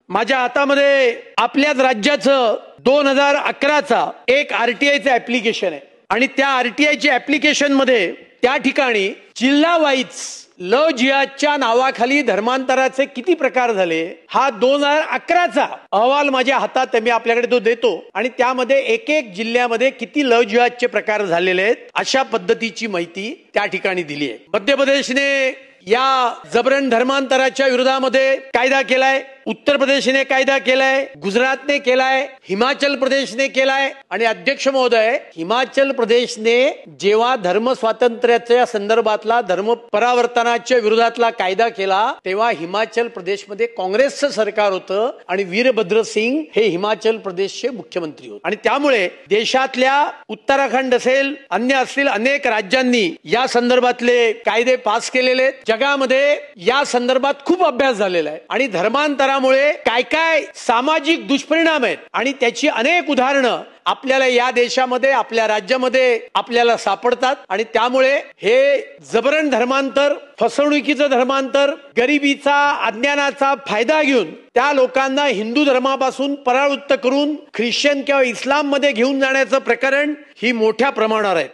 माझ्या हातामध्ये आपल्याच राज्याचं 2011चा एक आरटीआयचं ऍप्लिकेशन आहे आणि त्या आरटीआयच्या ऍप्लिकेशन मध्ये त्या ठिकाणी जिल्हा वाईज लव जिहादच्या नावाखाली धर्मांतराचे किती प्रकार झाले हा 2011चा अहवाल माझ्या हातात आहे, मी आपल्याकडे तो देतो आणि त्यामध्ये एक एक जिल्ह्यामध्ये किती लव जिहादचे प्रकार झालेले आहेत अशा पद्धतीची माहिती त्या ठिकाणी दिली आहे। मध्य प्रदेशने या जबरन धर्मांतराच्या विरोधामध्ये कायदा केलाय, उत्तर प्रदेशने कायदा केलाय, गुजरातने केलाय, हिमाचल प्रदेशने केलाय आणि अध्यक्ष महोदय हिमाचल प्रदेशने जेव्हा धर्म स्वातंत्र्याच्या संदर्भातला धर्म परावर्तनाच्या विरोधातला कायदा केला तेव्हा हिमाचल प्रदेशमध्ये काँग्रेसचं सरकार होतं आणि वीरभद्र सिंग हे हिमाचल प्रदेशचे मुख्यमंत्री होते आणि त्यामुळे देशातल्या उत्तराखंड असेल अन्य असतील अनेक राज्यांनी या संदर्भातले कायदे पास केलेले आहेत। जगामध्ये या संदर्भात खूप अभ्यास झालेला आहे आणि धर्मांतरामुळे काय काय सामाजिक दुष्परिणाम आहेत आणि त्याची अनेक उदाहरणं आपल्याला या देशामध्ये आपल्या राज्यामध्ये आपल्याला सापडतात आणि त्यामुळे हे जबरन धर्मांतर, फसवणुकीचं धर्मांतर, गरिबीचा अज्ञानाचा फायदा घेऊन त्या लोकांना हिंदू धर्मापासून परावृत्त करून ख्रिश्चन किंवा इस्लाम मध्ये घेऊन जाण्याचं प्रकरण ही मोठ्या प्रमाणावर आहे।